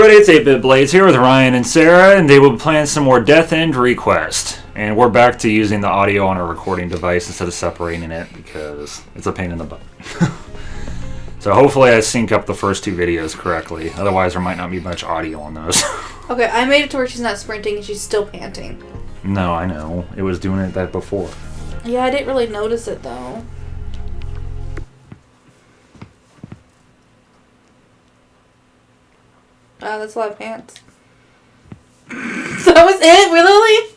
everybody, it's 8-Bit Blades here with Ryan and Sarah, and they will be playing some more Death End Request. And we're back to using the audio on a recording device instead of separating it, because it's a pain in the butt. So hopefully I sync up the first two videos correctly, otherwise there might not be much audio on those. Okay, I made it to where she's not sprinting and she's still panting. No, I know. It was doing it that before. Yeah, I didn't really notice it, though. Wow, that's a lot of pants. So that was it? Really?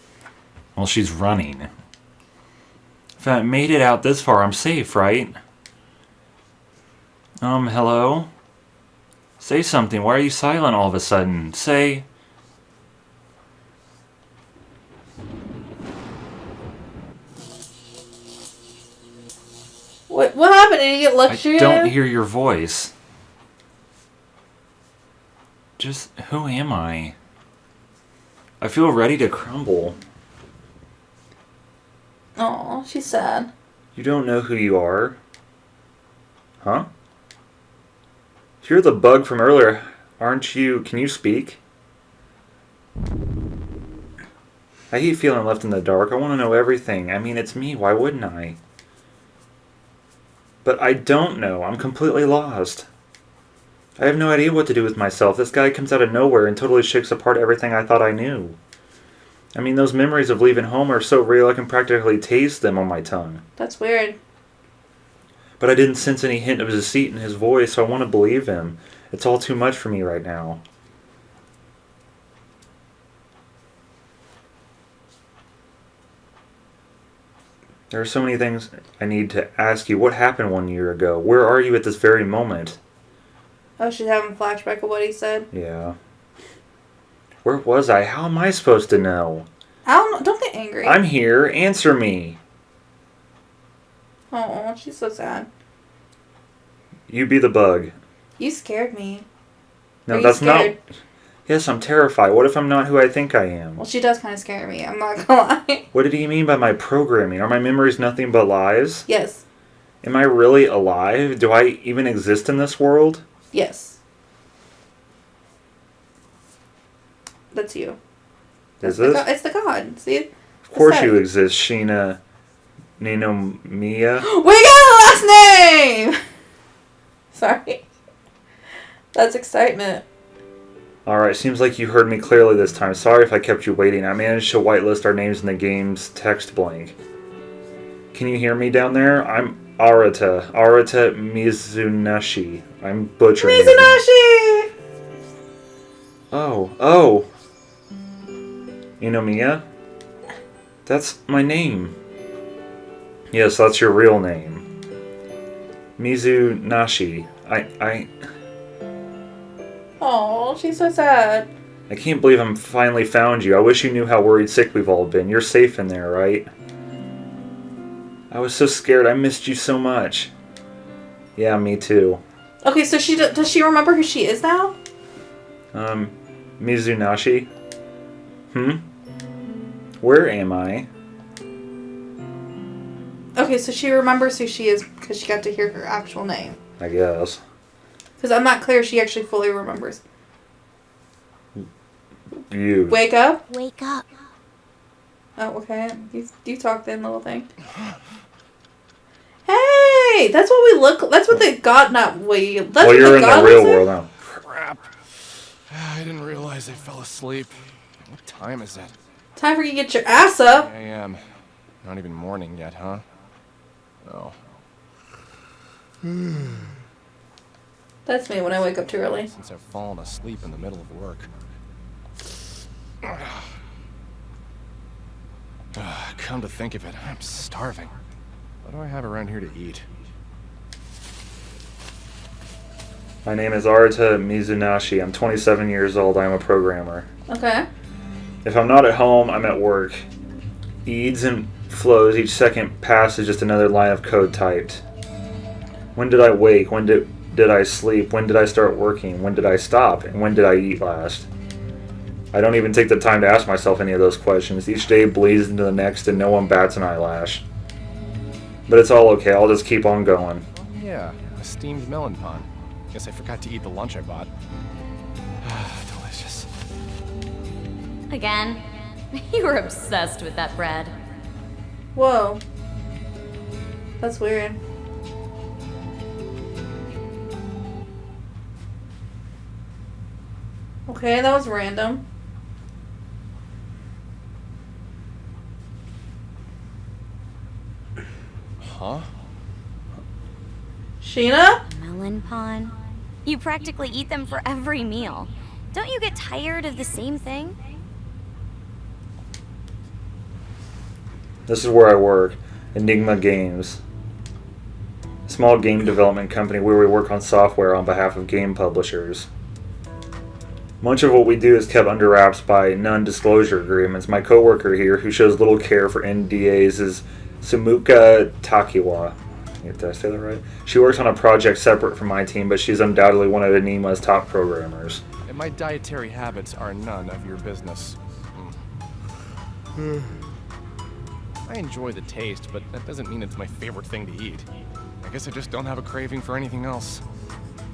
Well, she's running. If I made it out this far, I'm safe, right? Hello? Say something. Why are you silent all of a sudden? Say... What happened? Did you get luxurious? I don't hear your voice. Just, who am I? I feel ready to crumble. Aw, she's sad. You don't know who you are? Huh? You're the bug from earlier, aren't you? Can you speak? I hate feeling left in the dark. I want to know everything. I mean, it's me. Why wouldn't I? But I don't know. I'm completely lost. I have no idea what to do with myself. This guy comes out of nowhere and totally shakes apart everything I thought I knew. I mean, those memories of leaving home are so real I can practically taste them on my tongue. That's weird. But I didn't sense any hint of deceit in his voice, so I want to believe him. It's all too much for me right now. There are so many things I need to ask you. What happened 1 year ago? Where are you at this very moment? Oh, she's having a flashback of what he said? Yeah. Where was I? How am I supposed to know? I don't know. Don't get angry. I'm here. Answer me. Oh, she's so sad. You be the bug. You scared me. No, that's not... Yes, I'm terrified. What if I'm not who I think I am? Well, she does kind of scare me. I'm not gonna lie. What did he mean by my programming? Are my memories nothing but lies? Yes. Am I really alive? Do I even exist in this world? Yes. That's you. Is this? It's the god. See? Of course you exist, Sheena. Mia. We got a last name! Sorry. That's excitement. Alright, seems like you heard me clearly this time. Sorry if I kept you waiting. I managed to whitelist our names in the game's text blank. Can you hear me down there? I'm Arata Mizunashi. I'm butchering it. Mizunashi! Oh. Mia? That's my name. Yes, that's your real name. Mizunashi. Oh, she's so sad. I can't believe I'm finally found you. I wish you knew how worried sick we've all been. You're safe in there, right? I was so scared. I missed you so much. Yeah, me too. Okay, so does she remember who she is now? Mizunashi? Where am I? Okay, so she remembers who she is because she got to hear her actual name. I guess. Because I'm not clear she actually fully remembers. You. Wake up? Wake up. Oh, okay. You talk then, little thing. Hey! That's what we look... That's what the god... Not we... That's well, what you're in the real world now. Crap. I didn't realize I fell asleep. What time is it? Time for you to get your ass up. 8 a.m. Not even morning yet, huh? Oh. That's me when I wake up too early. Since I've fallen asleep in the middle of work. Come to think of it, I'm starving. What do I have around here to eat? My name is Arata Mizunashi. I'm 27 years old. I'm a programmer. Okay. If I'm not at home, I'm at work. Eads and flows. Each second passed is just another line of code typed. When did I wake? When did I sleep? When did I start working? When did I stop? And when did I eat last? I don't even take the time to ask myself any of those questions. Each day bleeds into the next and no one bats an eyelash. But it's all okay. I'll just keep on going. Oh, yeah, a steamed melon pond. Guess I forgot to eat the lunch I bought. Again? You were obsessed with that bread. Whoa. That's weird. Okay, that was random. Huh? Sheena? Melon pawn? You practically eat them for every meal. Don't you get tired of the same thing? This is where I work. Enigma Games. A small game development company where we work on software on behalf of game publishers. Much of what we do is kept under wraps by non-disclosure agreements. My coworker here, who shows little care for NDAs, is Sumuka Takiwa. Did I say that right? She works on a project separate from my team, but she's undoubtedly one of Enigma's top programmers. And my dietary habits are none of your business. I enjoy the taste, but that doesn't mean it's my favorite thing to eat. I guess I just don't have a craving for anything else.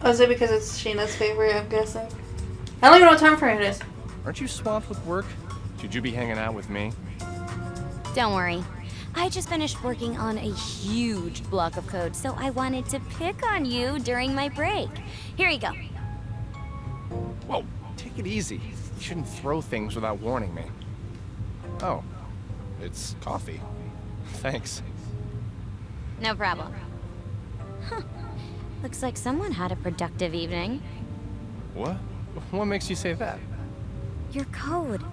Oh, is it because it's Sheena's favorite, I'm guessing? I don't even know what time frame it is. Aren't you swamped with work? Should you be hanging out with me? Don't worry. I just finished working on a huge block of code, so I wanted to pick on you during my break. Here you go. Whoa, take it easy. You shouldn't throw things without warning me. Oh, it's coffee. Thanks. No problem. Huh. Looks like someone had a productive evening. What? What makes you say that? Your code.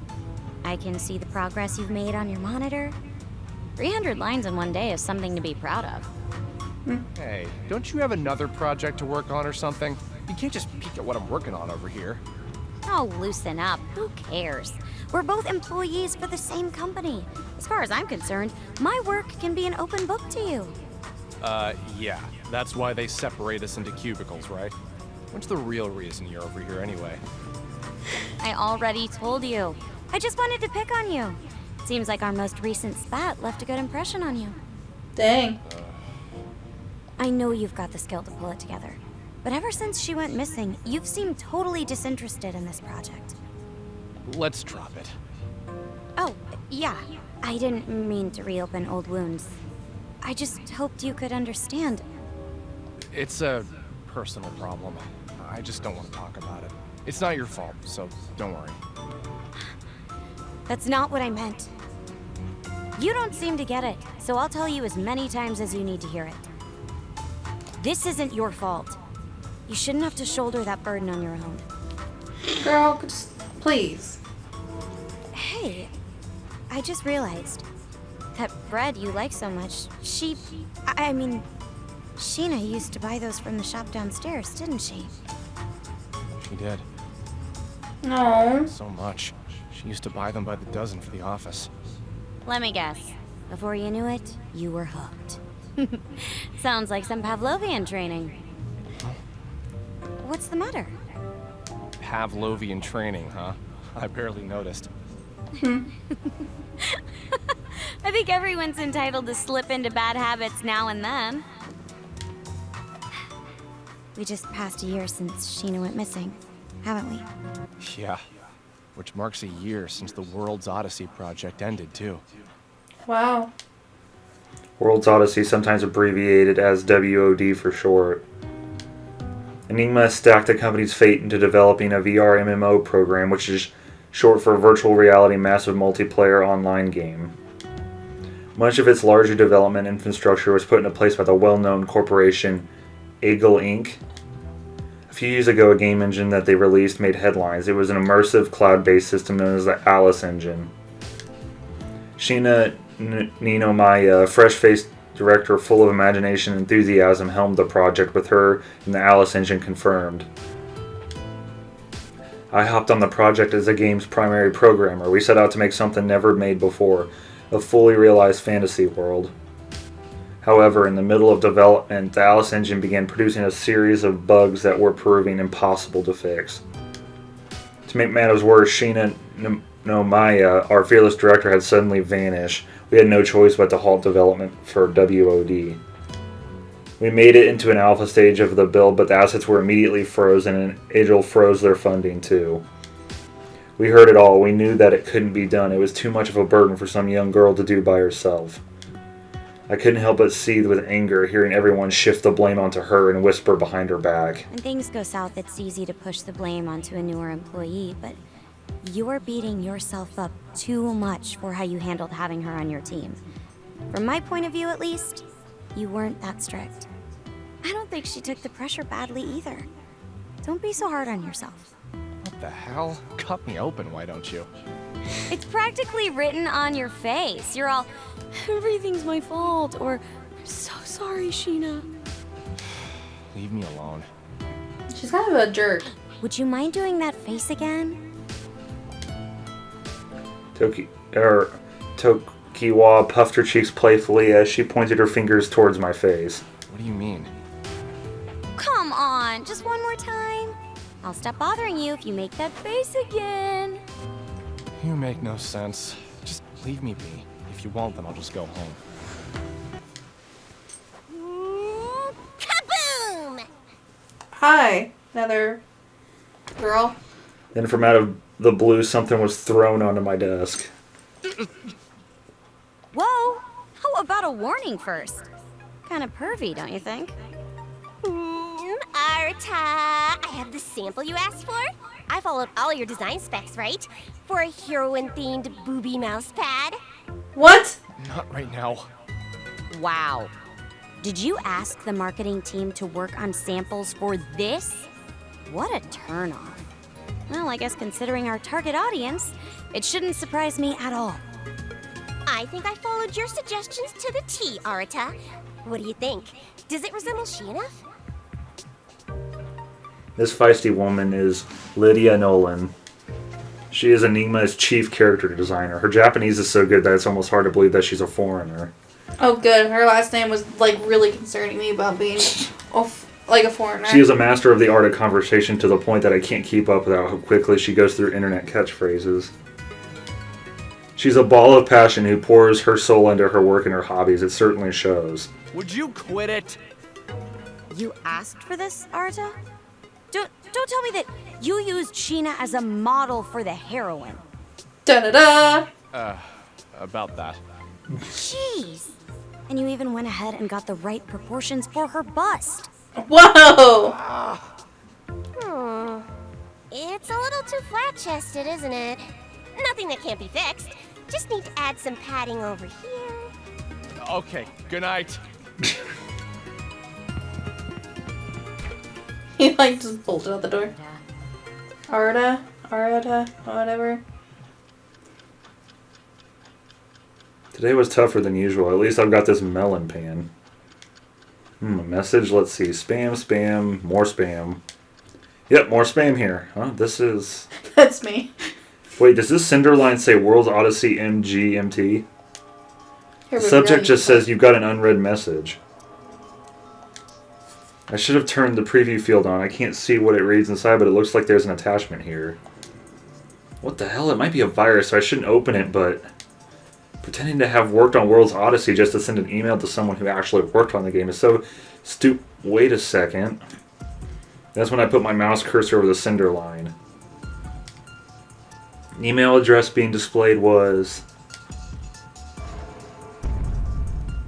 I can see the progress you've made on your monitor. 300 lines in one day is something to be proud of. Hey, don't you have another project to work on or something? You can't just peek at what I'm working on over here. Oh, loosen up. Who cares? We're both employees for the same company. As far as I'm concerned, my work can be an open book to you. Yeah. That's why they separate us into cubicles, right? What's the real reason you're over here anyway? I already told you. I just wanted to pick on you. Seems like our most recent spat left a good impression on you. Dang. I know you've got the skill to pull it together. But ever since she went missing, you've seemed totally disinterested in this project. Let's drop it. Oh, yeah. I didn't mean to reopen old wounds. I just hoped you could understand. It's a personal problem. I just don't want to talk about it. It's not your fault, so don't worry. That's not what I meant. You don't seem to get it, so I'll tell you as many times as you need to hear it. This isn't your fault. You shouldn't have to shoulder that burden on your own. Girl, just please. Hey, I just realized that bread you like so much, I mean, Sheena used to buy those from the shop downstairs, didn't she? She did. No. So much. She used to buy them by the dozen for the office. Let me guess. Before you knew it, you were hooked. Sounds like some Pavlovian training. What's the matter? Pavlovian training, huh? I barely noticed. I think everyone's entitled to slip into bad habits now and then. We just passed a year since Sheena went missing, haven't we? Yeah. Which marks a year since the World's Odyssey project ended, too. Wow. World's Odyssey, sometimes abbreviated as WOD for short. Enigma stacked the company's fate into developing a VR MMO program, which is short for Virtual Reality Massive Multiplayer Online Game. Much of its larger development infrastructure was put into place by the well-known corporation Eagle Inc. A few years ago, a game engine that they released made headlines. It was an immersive cloud-based system known as the Alice engine. Sheena Ninomaya, a fresh-faced director full of imagination and enthusiasm, helmed the project with her and the Alice engine confirmed. I hopped on the project as the game's primary programmer. We set out to make something never made before, a fully realized fantasy world. However, in the middle of development, the Alice engine began producing a series of bugs that were proving impossible to fix. To make matters worse, Sheena Ninomaya, our fearless director, had suddenly vanished. We had no choice but to halt development for WOD. We made it into an alpha stage of the build, but the assets were immediately frozen, and Agile froze their funding too. We heard it all. We knew that it couldn't be done. It was too much of a burden for some young girl to do by herself. I couldn't help but seethe with anger, hearing everyone shift the blame onto her and whisper behind her back. When things go south, it's easy to push the blame onto a newer employee, but you're beating yourself up too much for how you handled having her on your team. From my point of view, at least, you weren't that strict. I don't think she took the pressure badly either. Don't be so hard on yourself. What the hell? Cut me open, why don't you? It's practically written on your face. You're all, everything's my fault, or I'm so sorry, Sheena. Leave me alone. She's kind of a jerk. Would you mind doing that face again? Tokiwa puffed her cheeks playfully as she pointed her fingers towards my face. What do you mean? Come on, just one more time. I'll stop bothering you if you make that face again. You make no sense. Just leave me be. If you won't, then I'll just go home. Kaboom! Hi, another girl. Then from out of the blue, something was thrown onto my desk. Whoa! How about a warning first? Kind of pervy, don't you think? Arta, I have the sample you asked for. I followed all your design specs, right? For a heroine-themed booby mouse pad. What? Not right now. Wow. Did you ask the marketing team to work on samples for this? What a turn-on. Well, I guess considering our target audience, it shouldn't surprise me at all. I think I followed your suggestions to the T, Arta. What do you think? Does it resemble Sheena? This feisty woman is Lydia Nolan. She is Enigma's chief character designer. Her Japanese is so good that it's almost hard to believe that she's a foreigner. Oh, good. Her last name was, like, really concerning me about being, like, a foreigner. She is a master of the art of conversation to the point that I can't keep up with how quickly she goes through internet catchphrases. She's a ball of passion who pours her soul into her work and her hobbies. It certainly shows. Would you quit it? You asked for this, Arta? Don't tell me that you used Sheena as a model for the heroine. Da-da-da! About that. Jeez. And you even went ahead and got the right proportions for her bust. Whoa! It's a little too flat-chested, isn't it? Nothing that can't be fixed. Just need to add some padding over here. Okay, good night. He, like, just bolted out the door. Arta, whatever. Today was tougher than usual. At least I've got this melon pan. A message. Let's see. Spam, more spam. Yep, more spam here. Huh? This is... That's me. Wait, does this sender line say World's Odyssey MGMT? The subject just says you've got an unread message. I should have turned the preview field on. I can't see what it reads inside, but it looks like there's an attachment here. What the hell? It might be a virus, so I shouldn't open it, but... Pretending to have worked on World's Odyssey just to send an email to someone who actually worked on the game is so stupid. Wait a second. That's when I put my mouse cursor over the sender line. Email address being displayed was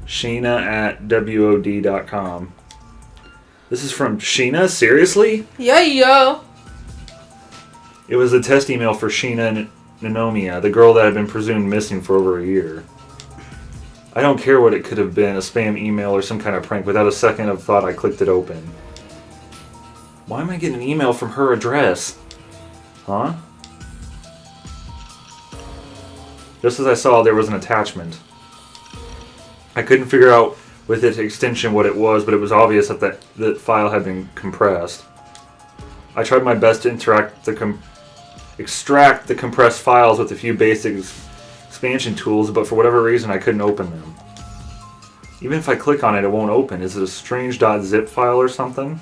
Sheena@WOD.com. This is from Sheena? Seriously? Yeah, yo. It was a test email for Sheena Nanomiya, the girl that had been presumed missing for over a year. I don't care what it could have been, a spam email or some kind of prank. Without a second of thought, I clicked it open. Why am I getting an email from her address? Huh? Just as I saw, there was an attachment. I couldn't figure out with its extension what it was, but it was obvious that the file had been compressed. I tried my best to extract the compressed files with a few basic expansion tools, but for whatever reason I couldn't open them. Even if I click on it, it won't open. Is it a strange .zip file or something?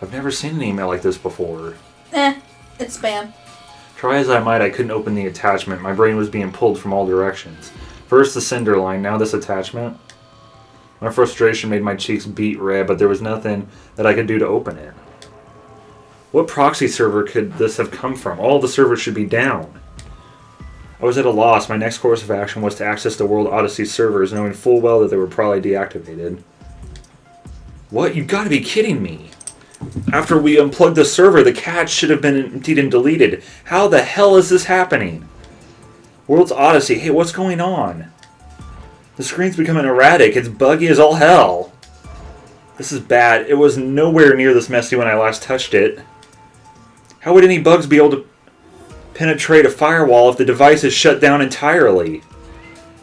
I've never seen an email like this before. It's spam. Try as I might, I couldn't open the attachment. My brain was being pulled from all directions. First the sender line, now this attachment. My frustration made my cheeks beat red, but there was nothing that I could do to open it. What proxy server could this have come from? All the servers should be down. I was at a loss. My next course of action was to access the World Odyssey servers, knowing full well that they were probably deactivated. What? You gotta be kidding me. After we unplugged the server, the cache should have been emptied and deleted. How the hell is this happening? World's Odyssey, hey, what's going on? The screen's becoming erratic. It's buggy as all hell. This is bad. It was nowhere near this messy when I last touched it. How would any bugs be able to penetrate a firewall if the device is shut down entirely?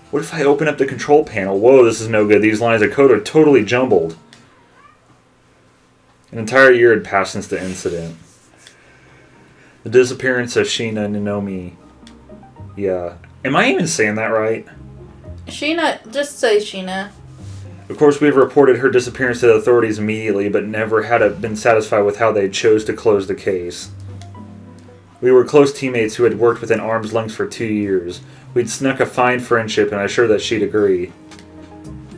What if I open up the control panel? Whoa, this is no good. These lines of code are totally jumbled. An entire year had passed since the incident. The disappearance of Sheena and Nomi. Yeah. Am I even saying that right? Sheena, just say Sheena. Of course, we have reported her disappearance to the authorities immediately, but never had been satisfied with how they chose to close the case. We were close teammates who had worked within arm's length for 2 years. We'd snuck a fine friendship, and I'm sure that she'd agree.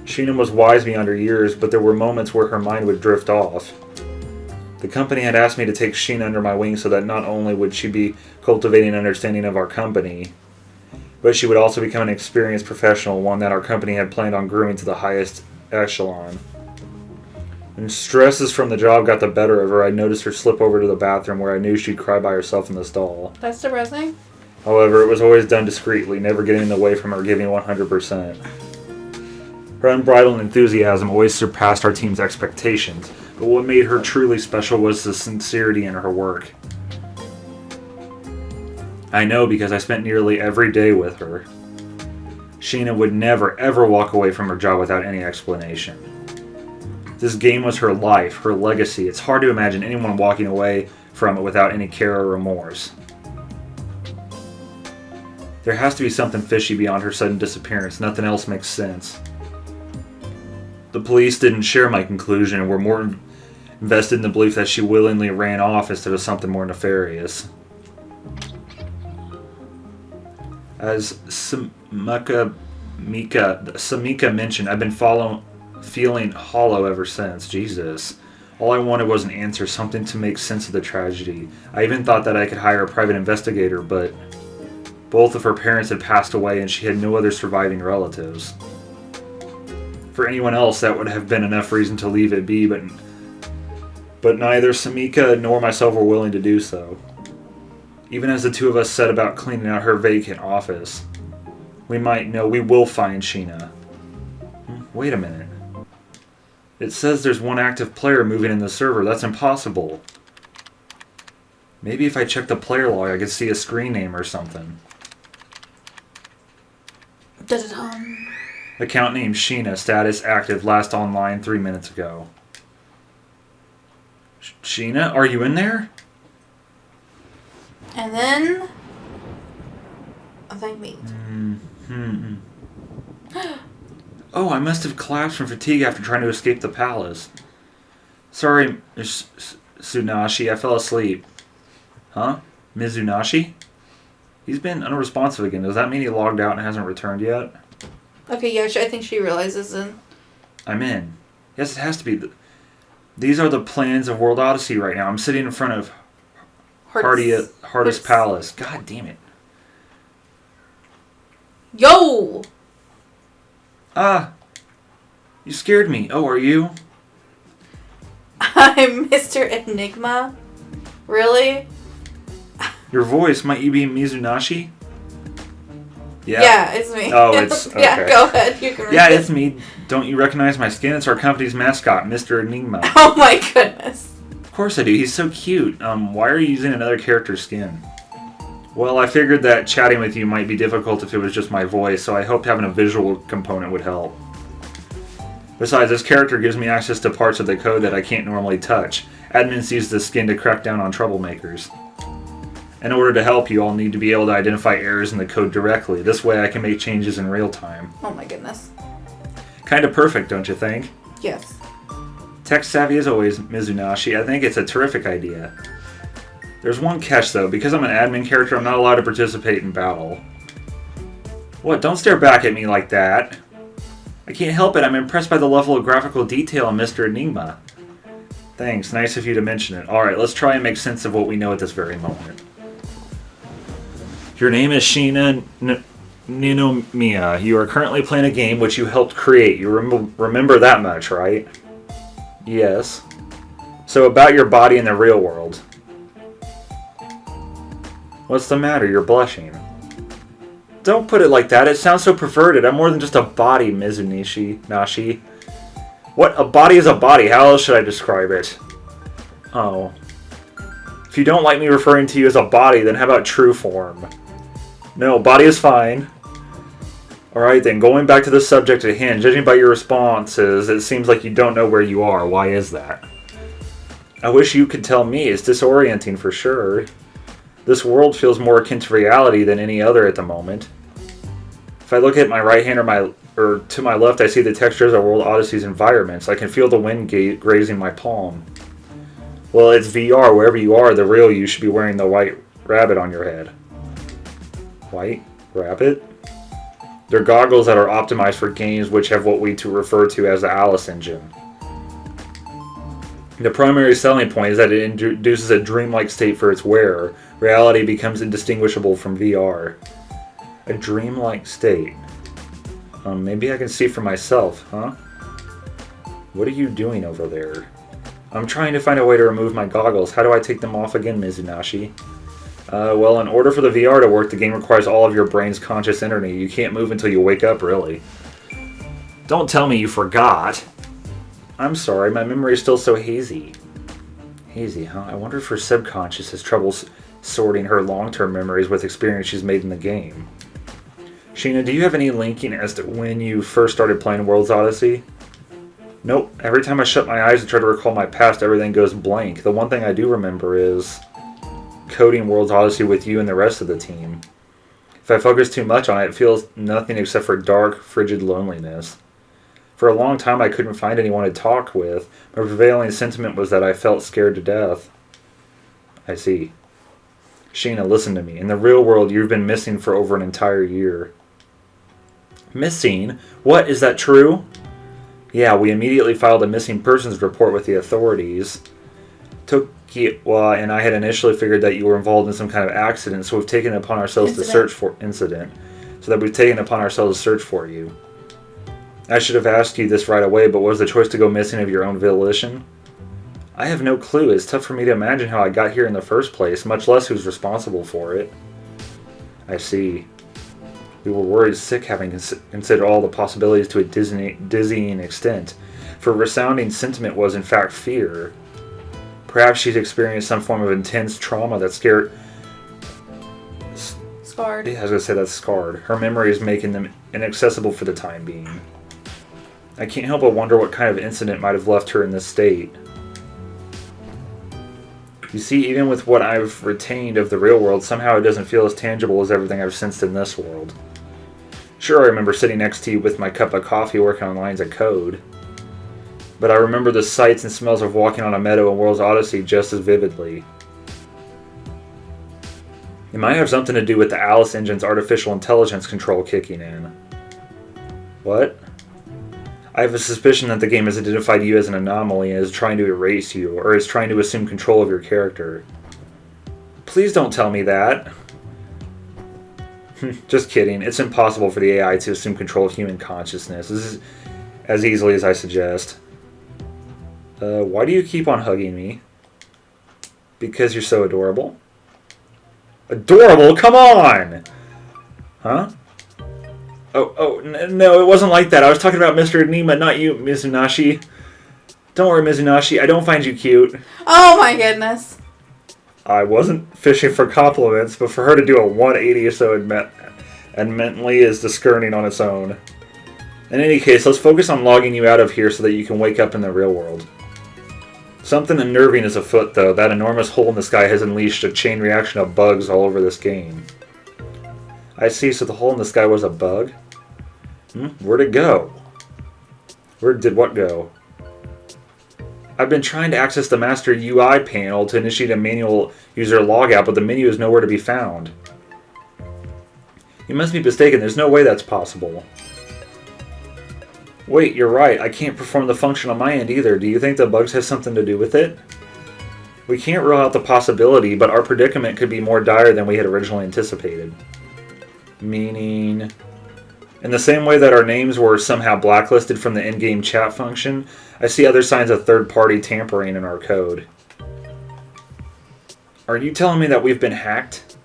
Sheena was wise beyond her years, but there were moments where her mind would drift off. The company had asked me to take Sheena under my wing so that not only would she be cultivating an understanding of our company, but she would also become an experienced professional, one that our company had planned on grooming to the highest echelon. When stresses from the job got the better of her, I noticed her slip over to the bathroom where I knew she'd cry by herself in the stall. That's depressing. However, it was always done discreetly, never getting in the way from her giving 100%. Her unbridled enthusiasm always surpassed our team's expectations, but what made her truly special was the sincerity in her work. I know because I spent nearly every day with her. Sheena would never, ever walk away from her job without any explanation. This game was her life, her legacy. It's hard to imagine anyone walking away from it without any care or remorse. There has to be something fishy beyond her sudden disappearance. Nothing else makes sense. The police didn't share my conclusion and were more invested in the belief that she willingly ran off instead of something more nefarious. As Samika mentioned, I've been feeling hollow ever since. Jesus. All I wanted was an answer, something to make sense of the tragedy. I even thought that I could hire a private investigator, but both of her parents had passed away and she had no other surviving relatives. For anyone else, that would have been enough reason to leave it be, but neither Samika nor myself were willing to do so. Even as the two of us set about cleaning out her vacant office. We will find Sheena. Wait a minute. It says there's one active player moving in the server. That's impossible. Maybe if I check the player log, I could see a screen name or something. Da-da-dum. Account name Sheena. Status active. Last online 3 minutes ago. Sheena, are you in there? And then... thank me. Oh, I must have collapsed from fatigue after trying to escape the palace. Sorry, Tsunashi, I fell asleep. Huh? Mizunashi? He's been unresponsive again. Does that mean he logged out and hasn't returned yet? Okay, yeah, I think she realizes it. I'm in. Yes, it has to be. These are the plans of World Odyssey right now. I'm sitting in front of Hardest Palace. God damn it. Yo! You scared me. Oh, are you? I'm Mr. Enigma? Really? Your voice, might you be Mizunashi? Yeah. Yeah, it's me. Oh, it's... Okay. Yeah, go ahead. You can read Yeah, it. it's me. Don't you recognize my skin? It's our company's mascot, Mr. Enigma. Oh my goodness. Of course I do. He's so cute. Why are you using another character's skin? Well, I figured that chatting with you might be difficult if it was just my voice, so I hoped having a visual component would help. Besides, this character gives me access to parts of the code that I can't normally touch. Admins use this skin to crack down on troublemakers. In order to help you, I'll need to be able to identify errors in the code directly. This way I can make changes in real time. Oh my goodness. Kinda perfect, don't you think? Yes. Tech savvy as always, Mizunashi. I think it's a terrific idea. There's one catch though. Because I'm an admin character, I'm not allowed to participate in battle. What? Don't stare back at me like that. I can't help it. I'm impressed by the level of graphical detail in Mr. Enigma. Thanks, nice of you to mention it. Alright, let's try and make sense of what we know at this very moment. Your name is Sheena Ninomiya. You are currently playing a game which you helped create. You remember that much, right? Yes. So about your body in the real world. What's the matter? You're blushing. Don't put it like that. It sounds so perverted. I'm more than just a body, Nashi. What? A body is a body. How else should I describe it? Oh. If you don't like me referring to you as a body, then how about true form? No, body is fine. Alright then, going back to the subject at hand, judging by your responses, it seems like you don't know where you are. Why is that? I wish you could tell me. It's disorienting for sure. This world feels more akin to reality than any other at the moment. If I look at my right hand or to my left, I see the textures of World Odyssey's environments. I can feel the wind grazing my palm. Well, it's VR. Wherever you are, the real you should be wearing the white rabbit on your head. White rabbit? They're goggles that are optimized for games which have what we refer to as the Alice engine. The primary selling point is that it induces a dreamlike state for its wearer. Reality becomes indistinguishable from VR. A dreamlike state. Maybe I can see for myself, huh? What are you doing over there? I'm trying to find a way to remove my goggles. How do I take them off again, Mizunashi? Well, in order for the VR to work, the game requires all of your brain's conscious energy. You can't move until you wake up, really. Don't tell me you forgot. I'm sorry, my memory is still so hazy. Hazy, huh? I wonder if her subconscious has trouble sorting her long-term memories with experience she's made in the game. Sheena, do you have any linking as to when you first started playing World's Odyssey? Nope. Every time I shut my eyes and try to recall my past, everything goes blank. The one thing I do remember is coding World's Odyssey with you and the rest of the team. If I focus too much on it, it feels nothing except for dark, frigid loneliness. For a long time, I couldn't find anyone to talk with. My prevailing sentiment was that I felt scared to death. I see. Sheena, listen to me. In the real world, you've been missing for over an entire year. Missing? What? Is that true? Yeah, we immediately filed a missing persons report with the authorities. Tokiwa and I had initially figured that you were involved in some kind of accident, so we've taken it upon ourselves to search for you. I should have asked you this right away, but was the choice to go missing of your own volition? I have no clue. It's tough for me to imagine how I got here in the first place, much less who's responsible for it. I see. We were worried sick, having considered all the possibilities to a dizzying extent. For resounding sentiment was in fact fear. Perhaps she's experienced some form of intense trauma that scared... Scarred. Yeah, I was going to say that's scarred. Her memory is making them inaccessible for the time being. I can't help but wonder what kind of incident might have left her in this state. You see, even with what I've retained of the real world, somehow it doesn't feel as tangible as everything I've sensed in this world. Sure, I remember sitting next to you with my cup of coffee working on lines of code. But I remember the sights and smells of walking on a meadow in World's Odyssey just as vividly. It might have something to do with the Alice engine's artificial intelligence control kicking in. What? I have a suspicion that the game has identified you as an anomaly and is trying to erase you, or is trying to assume control of your character. Please don't tell me that. Just kidding. It's impossible for the AI to assume control of human consciousness. This is as easily as I suggest. Why do you keep on hugging me? Because you're so adorable. Adorable? Come on! Huh? Oh, no, it wasn't like that. I was talking about Mr. Nima, not you, Mizunashi. Don't worry, Mizunashi. I don't find you cute. Oh my goodness. I wasn't fishing for compliments, but for her to do a 180 or so admittedly is discerning on its own. In any case, let's focus on logging you out of here so that you can wake up in the real world. Something unnerving is afoot, though. That enormous hole in the sky has unleashed a chain reaction of bugs all over this game. I see, so the hole in the sky was a bug? Where'd it go? Where did what go? I've been trying to access the master UI panel to initiate a manual user logout, but the menu is nowhere to be found. You must be mistaken, there's no way that's possible. Wait, you're right. I can't perform the function on my end either. Do you think the bugs have something to do with it? We can't rule out the possibility, but our predicament could be more dire than we had originally anticipated. Meaning... In the same way that our names were somehow blacklisted from the in-game chat function, I see other signs of third-party tampering in our code. Are you telling me that we've been hacked?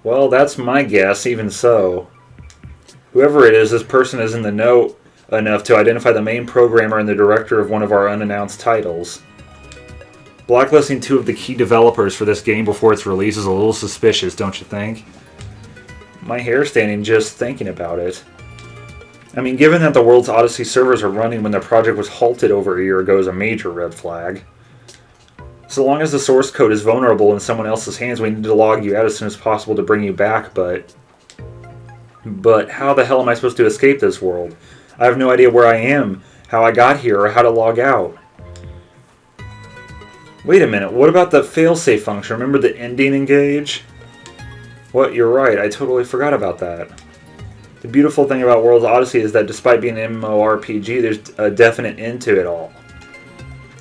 Well, that's my guess, even so. Whoever it is, this person is in the know enough to identify the main programmer and the director of one of our unannounced titles. Blacklisting 2 of the key developers for this game before its release is a little suspicious, don't you think? My hair's standing just thinking about it. I mean, given that the World's Odyssey servers are running when the project was halted over a year ago is a major red flag. So long as the source code is vulnerable in someone else's hands, we need to log you out as soon as possible to bring you back, but how the hell am I supposed to escape this world? I have no idea where I am, how I got here, or how to log out. Wait a minute, what about the failsafe function? Remember the ending engage? What, you're right, I totally forgot about that. The beautiful thing about World's Odyssey is that despite being an MMORPG, there's a definite end to it all.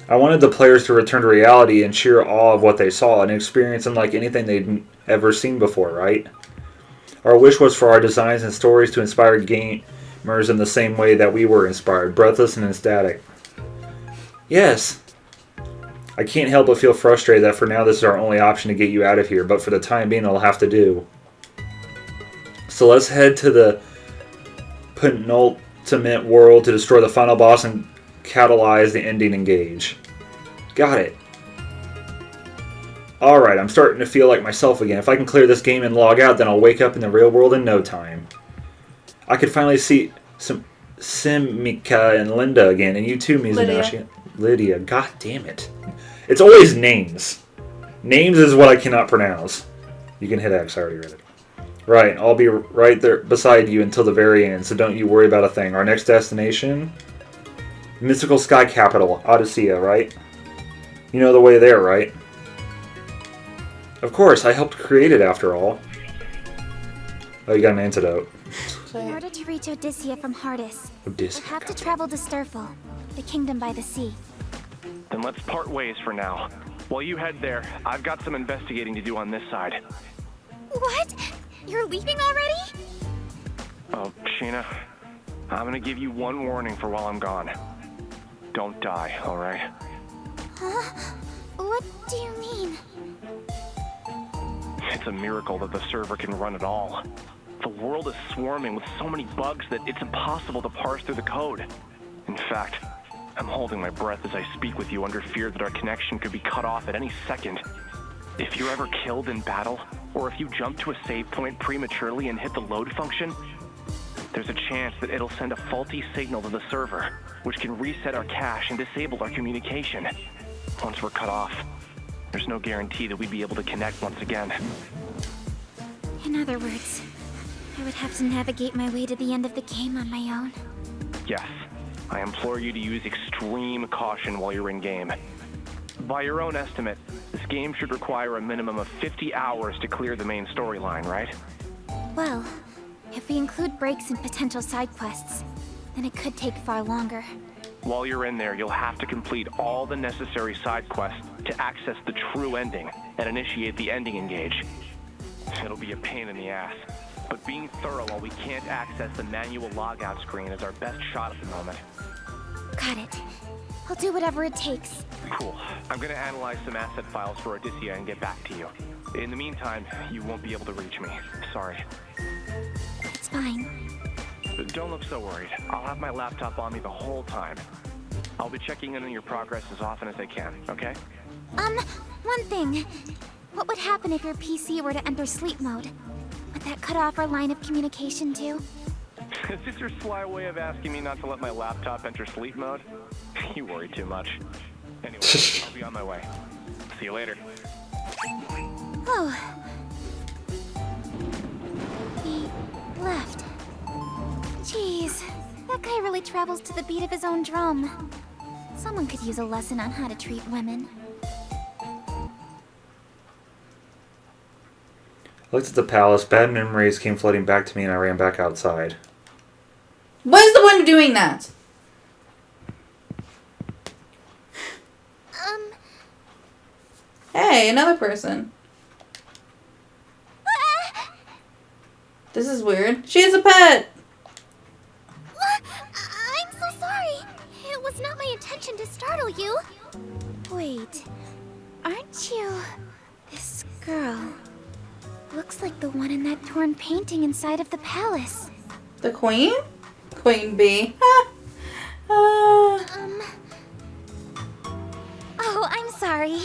I wanted the players to return to reality in sheer awe of what they saw, and experience unlike anything they'd ever seen before, right? Our wish was for our designs and stories to inspire gamers in the same way that we were inspired, breathless and ecstatic. Yes! I can't help but feel frustrated that for now this is our only option to get you out of here, but for the time being it'll have to do. So let's head to the penultimate world to destroy the final boss and catalyze the ending engage. Got it. Alright, I'm starting to feel like myself again. If I can clear this game and log out, then I'll wake up in the real world in no time. I could finally see some Simika and Linda again, and you too, Mizunashi. Lydia. God damn it. It's always names. Names is what I cannot pronounce. You can hit X, I already read it. Right, I'll be right there beside you until the very end, so don't you worry about a thing. Our next destination? Mystical Sky Capital, Odyssea, right? You know the way there, right? Of course, I helped create it after all. Oh, you got an antidote. In order to reach Odyssea from Hardis, we'll have to travel to Sturful, the kingdom by the sea. Then let's part ways for now. While you head there, I've got some investigating to do on this side. What? You're leaving already? Oh, Sheena, I'm gonna give you one warning for while I'm gone. Don't die, alright? Huh? What do you mean? It's a miracle that the server can run at all. The world is swarming with so many bugs that it's impossible to parse through the code. In fact, I'm holding my breath as I speak with you under fear that our connection could be cut off at any second. If you're ever killed in battle, or if you jump to a save point prematurely and hit the load function, there's a chance that it'll send a faulty signal to the server, which can reset our cache and disable our communication. Once we're cut off, there's no guarantee that we'd be able to connect once again. In other words, I would have to navigate my way to the end of the game on my own. Yes, I implore you to use extreme caution while you're in-game. By your own estimate, this game should require a minimum of 50 hours to clear the main storyline, right? Well, if we include breaks and potential side quests, then it could take far longer. While you're in there, you'll have to complete all the necessary side quests to access the true ending and initiate the ending engage. It'll be a pain in the ass, but being thorough while we can't access the manual logout screen is our best shot at the moment. Got it. I'll do whatever it takes. Cool. I'm gonna analyze some asset files for Odyssea and get back to you. In the meantime, you won't be able to reach me. Sorry. It's fine. Don't look so worried. I'll have my laptop on me the whole time. I'll be checking in on your progress as often as I can, okay? One thing. What would happen if your PC were to enter sleep mode? Would that cut off our line of communication too? Is this your sly way of asking me not to let my laptop enter sleep mode? You worry too much. Anyway, I'll be on my way. See you later. Oh. He left. Jeez, that guy really travels to the beat of his own drum. Someone could use a lesson on how to treat women. I looked at the palace. Bad memories came flooding back to me and I ran back outside. What is the point of doing that? Hey, another person. This is weird. She has a pet! I'm so sorry. It was not my intention to startle you. Wait, aren't you this girl? Looks like the one in that torn painting inside of the palace. The queen? Queen bee. Oh, I'm sorry.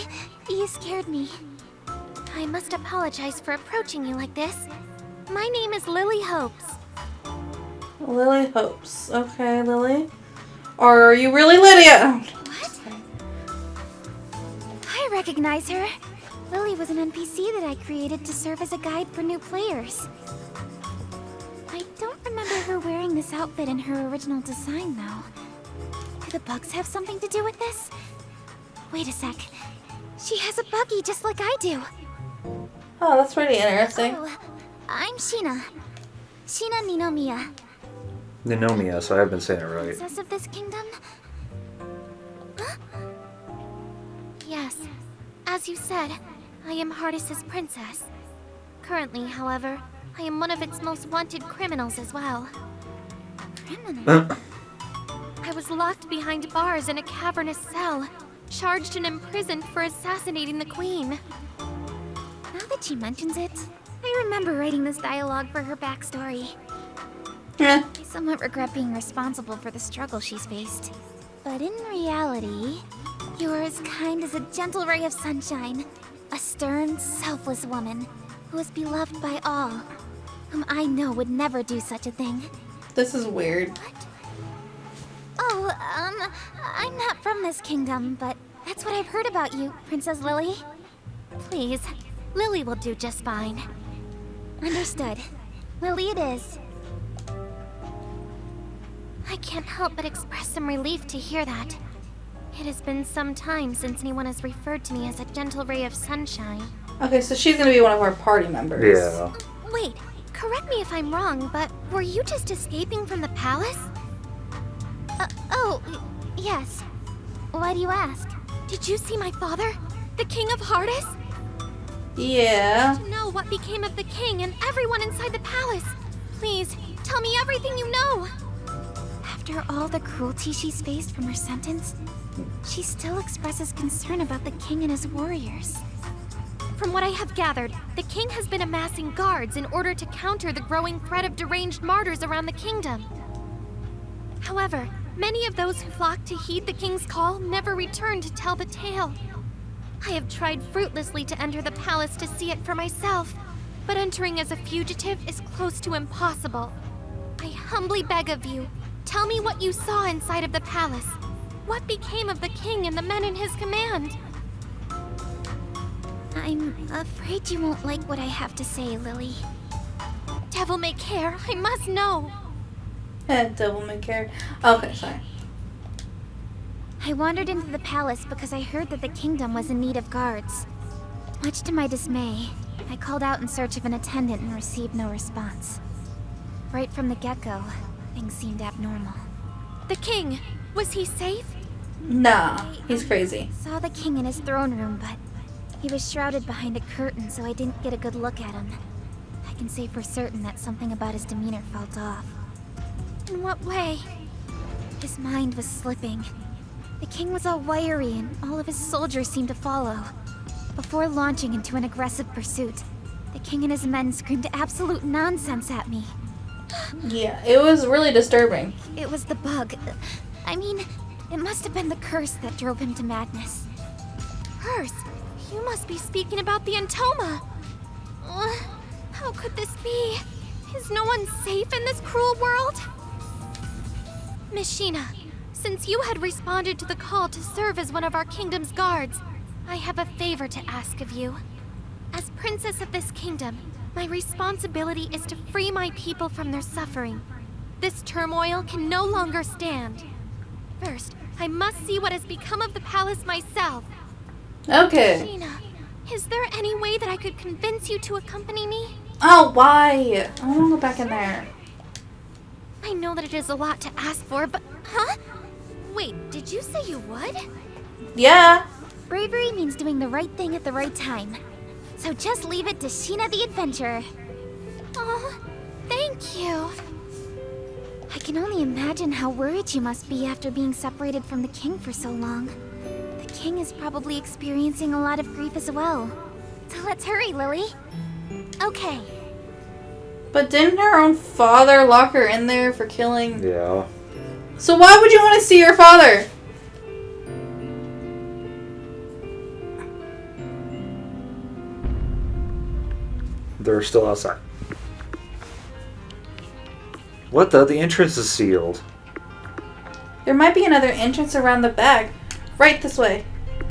You scared me. I must apologize for approaching you like this. My name is Lily Hopes. Lily Hopes. Okay, Lily. Or are you really Lydia? What? I recognize her. Lily was an NPC that I created to serve as a guide for new players. I don't remember her wearing this outfit in her original design, though. Do the bugs have something to do with this? Wait a sec. She has a buggy just like I do. Oh, that's pretty interesting. Oh, I'm Sheena. Sheena Ninomiya. Ninomiya, so I have been saying it right. Princess of this kingdom? Huh? Yes. As you said, I am Hardis's princess. Currently, however, I am one of its most wanted criminals as well. Criminal? I was locked behind bars in a cavernous cell, charged and imprisoned for assassinating the queen. Now that she mentions it, I remember writing this dialogue for her backstory. Yeah. I somewhat regret being responsible for the struggle she's faced. But in reality, you're as kind as a gentle ray of sunshine. A stern, selfless woman who is beloved by all, whom I know would never do such a thing. This is weird. What? Oh, I'm not from this kingdom, but that's what I've heard about you, Princess Lily. Please, Lily will do just fine. Understood. Lily it is. I can't help but express some relief to hear that. It has been some time since anyone has referred to me as a gentle ray of sunshine. Okay, so she's gonna be one of our party members. Yeah. Wait, correct me if I'm wrong, but were you just escaping from the palace? Yes. Why do you ask? Did you see my father? The King of Hardis? Yeah. To know what became of the king and everyone inside the palace. Please, tell me everything you know. After all the cruelty she's faced from her sentence, she still expresses concern about the king and his warriors. From what I have gathered, the king has been amassing guards in order to counter the growing threat of deranged martyrs around the kingdom. However, many of those who flocked to heed the king's call never returned to tell the tale. I have tried fruitlessly to enter the palace to see it for myself, but entering as a fugitive is close to impossible. I humbly beg of you, tell me what you saw inside of the palace. What became of the king and the men in his command? I'm afraid you won't like what I have to say, Lily. Devil may care, I must know. Devil may care. Okay, sorry. I wandered into the palace because I heard that the kingdom was in need of guards. Much to my dismay, I called out in search of an attendant and received no response. Right from the get-go, things seemed abnormal. The king! Was he safe? Nah, he's crazy. Saw the king in his throne room, but he was shrouded behind a curtain, so I didn't get a good look at him. I can say for certain that something about his demeanor felt off. In what way? His mind was slipping. The king was all wiry, and all of his soldiers seemed to follow. Before launching into an aggressive pursuit, the king and his men screamed absolute nonsense at me. Yeah, it was really disturbing. It was the bug. I mean, it must have been the curse that drove him to madness. Curse? You must be speaking about the Entoma. How could this be? Is no one safe in this cruel world? Miss Sheena, since you had responded to the call to serve as one of our kingdom's guards, I have a favor to ask of you. As princess of this kingdom, my responsibility is to free my people from their suffering. This turmoil can no longer stand. First, I must see what has become of the palace myself. Okay. Gina, is there any way that I could convince you to accompany me? Oh, why? I want to go back in there. I know that it is a lot to ask for, but... Huh? Wait, did you say you would? Yeah. Bravery means doing the right thing at the right time. So just leave it to Sheena the Adventurer. Oh, thank you. I can only imagine how worried you must be after being separated from the king for so long. The king is probably experiencing a lot of grief as well. So let's hurry, Lily. Okay. But didn't her own father lock her in there for killing? Yeah. So why would you want to see your father? They're still outside. What the? The entrance is sealed. There might be another entrance around the back. Right this way.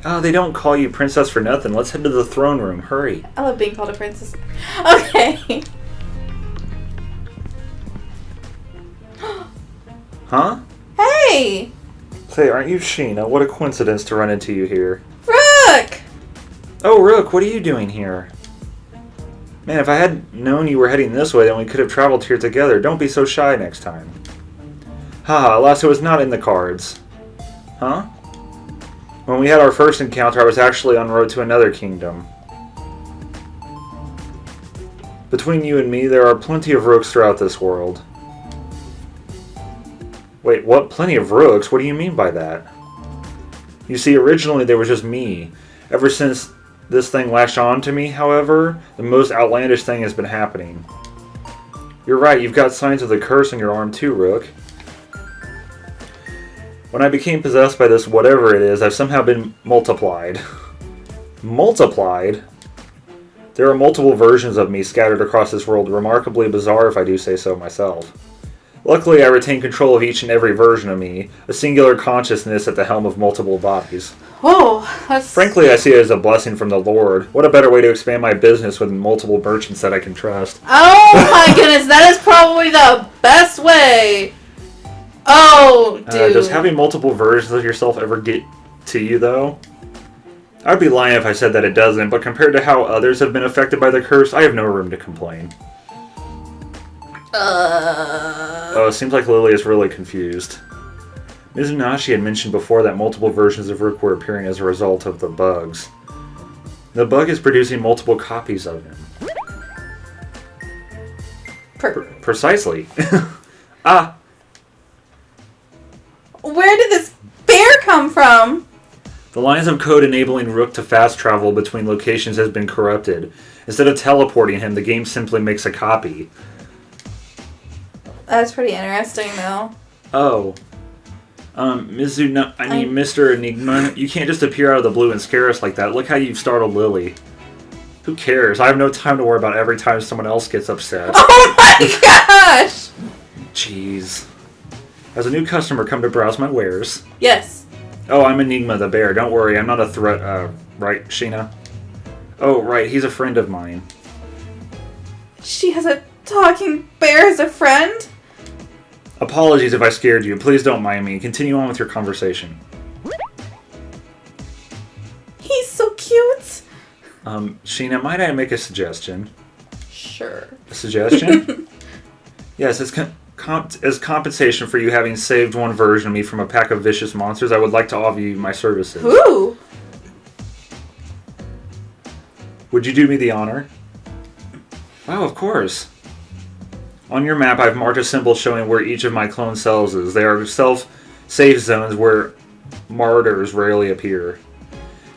Oh, they don't call you princess for nothing. Let's head to the throne room. Hurry. I love being called a princess. Okay. Huh? Hey! Say, aren't you Sheena? What a coincidence to run into you here. Rook! Oh, Rook, what are you doing here? Man, if I had known you were heading this way, then we could have traveled here together. Don't be so shy next time. Haha, alas, it was not in the cards. Huh? When we had our first encounter, I was actually en route to another kingdom. Between you and me, there are plenty of rooks throughout this world. Wait, what? Plenty of rooks? What do you mean by that? You see, originally there was just me. Ever since this thing latched on to me, however, the most outlandish thing has been happening. You're right, you've got signs of the curse on your arm too, Rook. When I became possessed by this whatever it is, I've somehow been multiplied. Multiplied? There are multiple versions of me scattered across this world, remarkably bizarre if I do say so myself. Luckily, I retain control of each and every version of me, a singular consciousness at the helm of multiple bodies. Oh, that's... Frankly, I see it as a blessing from the Lord. What a better way to expand my business with multiple merchants that I can trust. Oh my goodness, that is probably the best way. Oh, dude. Does having multiple versions of yourself ever get to you, though? I'd be lying if I said that it doesn't, but compared to how others have been affected by the curse, I have no room to complain. Oh, it seems like Lily is really confused. Mizunashi had mentioned before that multiple versions of Rook were appearing as a result of the bugs. The bug is producing multiple copies of him. Precisely. Ah! Where did this bear come from? The lines of code enabling Rook to fast travel between locations has been corrupted. Instead of teleporting him, the game simply makes a copy. That's pretty interesting, though. Oh. Mr. Enigma, you can't just appear out of the blue and scare us like that. Look how you've startled Lily. Who cares? I have no time to worry about every time someone else gets upset. Oh my gosh! Jeez. Has a new customer come to browse my wares? Yes. Oh, I'm Enigma the bear. Don't worry, I'm not a threat, right, Sheena? Oh, right, he's a friend of mine. She has a talking bear as a friend? Apologies if I scared you. Please don't mind me. Continue on with your conversation. He's so cute. Sheena, might I make a suggestion? Sure. A suggestion? Yes, as compensation for you having saved one version of me from a pack of vicious monsters, I would like to offer you my services. Ooh. Would you do me the honor? Wow, of course. On your map, I've marked a symbol showing where each of my clone cells is. They are self-safe zones where martyrs rarely appear.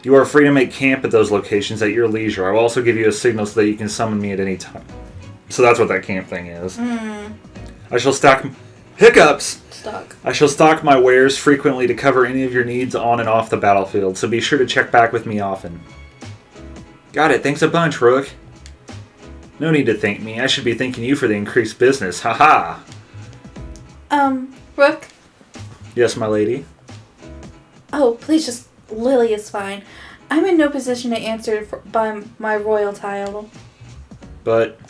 You are free to make camp at those locations at your leisure. I will also give you a signal so that you can summon me at any time. So that's what that camp thing is. I shall stock... Hiccups! I shall stock my wares frequently to cover any of your needs on and off the battlefield, so be sure to check back with me often. Got it. Thanks a bunch, Rook. No need to thank me. I should be thanking you for the increased business. Haha. Rook? Yes, my lady? Oh, please just... Lily is fine. I'm in no position to answer by my royal title. But...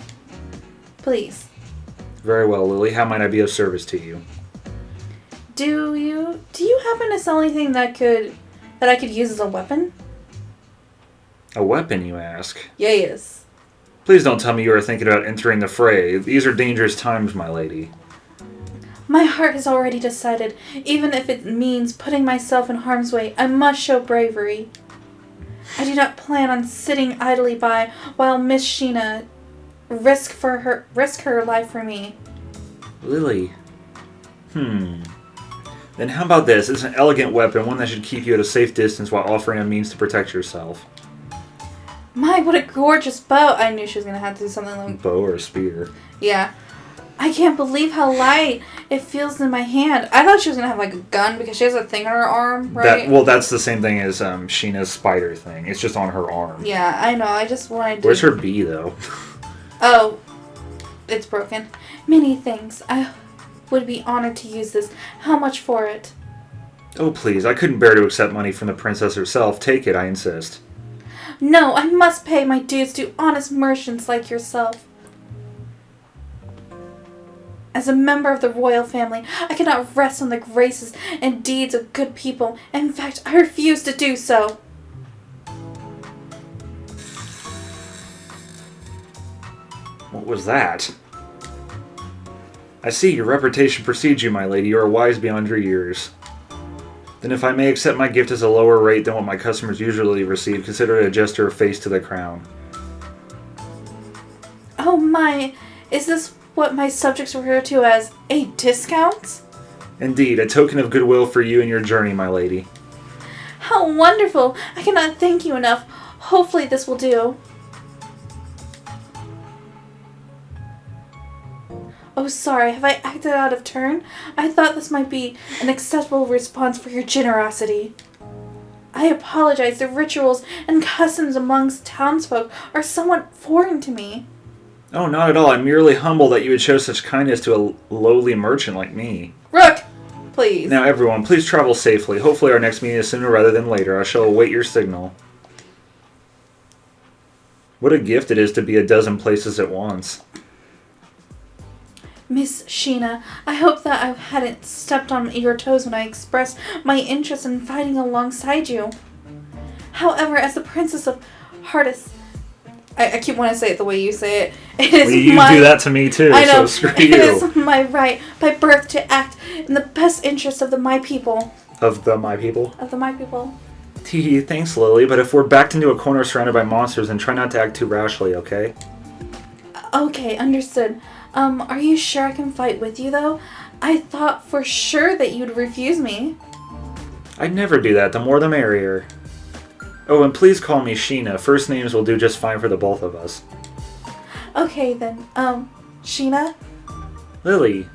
Please. Very well, Lily. How might I be of service to you? Do you happen to sell anything that I could use as a weapon? A weapon, you ask? Yes. Please don't tell me you are thinking about entering the fray. These are dangerous times, my lady. My heart has already decided. Even if it means putting myself in harm's way, I must show bravery. I do not plan on sitting idly by while Miss Sheena risk her life for me. Lily. Then how about this? It's an elegant weapon, one that should keep you at a safe distance while offering a means to protect yourself. My, what a gorgeous bow. I knew she was going to have to do something like... Bow or spear? Yeah. I can't believe how light it feels in my hand. I thought she was going to have like a gun because she has a thing on her arm, right? That's the same thing as Sheena's spider thing. It's just on her arm. Yeah, I know. I just wanted to... Where's her bee, though? Oh, it's broken. Many thanks. I would be honored to use this. How much for it? Oh, please. I couldn't bear to accept money from the princess herself. Take it, I insist. No, I must pay my dues to honest merchants like yourself. As a member of the royal family, I cannot rest on the graces and deeds of good people. In fact, I refuse to do so. What was that? I see, your reputation precedes you, my lady. You are wise beyond your years. Then if I may accept my gift as a lower rate than what my customers usually receive, consider it a gesture of face to the crown. Oh my, is this what my subjects refer to as a discount? Indeed, a token of goodwill for you and your journey, my lady. How wonderful! I cannot thank you enough. Hopefully this will do. Oh, sorry, have I acted out of turn? I thought this might be an acceptable response for your generosity. I apologize, the rituals and customs amongst townsfolk are somewhat foreign to me. Oh, not at all. I'm merely humbled that you would show such kindness to a lowly merchant like me. Rook, please. Now, everyone, please travel safely. Hopefully our next meeting is sooner rather than later. I shall await your signal. What a gift it is to be a dozen places at once. Miss Sheena, I hope that I hadn't stepped on your toes when I expressed my interest in fighting alongside you. However, as the Princess of Artemis, I keep wanting to say it the way you say it. It is you do that to me too, I know, so screw it you. is my right by birth to act in the best interest of my people. Of the my people? Of the my people. Tee, thanks, Lily, but if we're backed into a corner surrounded by monsters, then try not to act too rashly, okay? Okay, understood. Are you sure I can fight with you, though? I thought for sure that you'd refuse me. I'd never do that. The more the merrier. Oh, and please call me Sheena. First names will do just fine for the both of us. Okay, then. Sheena? Lily.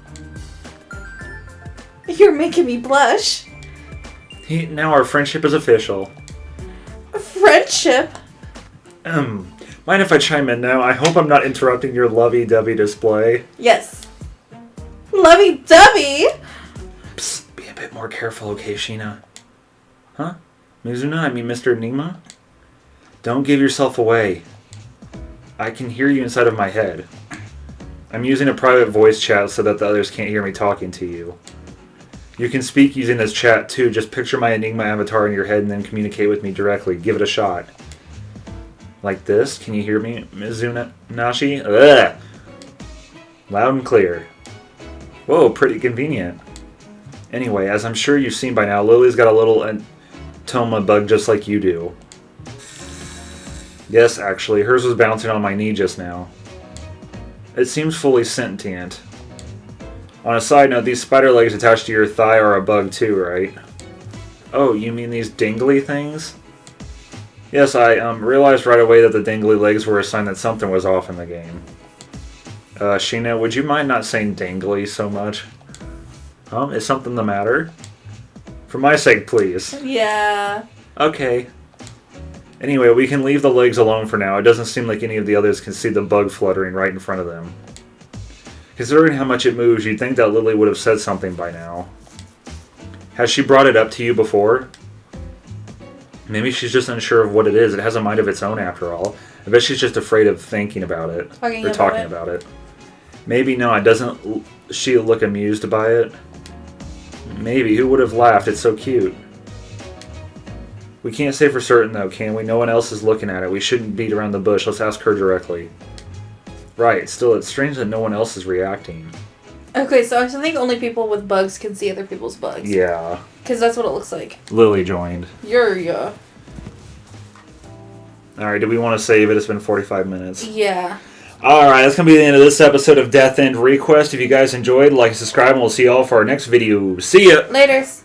You're making me blush. Now our friendship is official. Friendship? Mind if I chime in now? I hope I'm not interrupting your lovey-dovey display. Yes. Lovey-dovey? Psst, be a bit more careful, okay, Sheena? Huh? Mizuna, I mean Mr. Enigma? Don't give yourself away. I can hear you inside of my head. I'm using a private voice chat so that the others can't hear me talking to you. You can speak using this chat too. Just picture my Enigma avatar in your head and then communicate with me directly. Give it a shot. Like this? Can you hear me, Mizuna Nashi? Ugh! Loud and clear. Whoa, pretty convenient. Anyway, as I'm sure you've seen by now, Lily's got a little Toma bug just like you do. Yes, actually, hers was bouncing on my knee just now. It seems fully sentient. On a side note, these spider legs attached to your thigh are a bug too, right? Oh, you mean these dingly things? Yes, I realized right away that the dingly legs were a sign that something was off in the game. Sheena, would you mind not saying dingly so much? Is something the matter? For my sake, please. Yeah. Okay. Anyway, we can leave the legs alone for now. It doesn't seem like any of the others can see the bug fluttering right in front of them. Considering how much it moves, you'd think that Lily would have said something by now. Has she brought it up to you before? Maybe she's just unsure of what it is. It has a mind of its own, after all. I bet she's just afraid of thinking about it. Talking about it. Maybe not. Doesn't she look amused by it? Maybe. Who would have laughed? It's so cute. We can't say for certain, though, can we? No one else is looking at it. We shouldn't beat around the bush. Let's ask her directly. Right. Still, it's strange that no one else is reacting. Okay, so I think only people with bugs can see other people's bugs. Yeah. Because that's what it looks like. Lily joined. Yeah. Alright, do we want to save it? It's been 45 minutes. Yeah. Alright, that's going to be the end of this episode of Death End Request. If you guys enjoyed, like and subscribe, and we'll see y'all for our next video. See ya! Laters.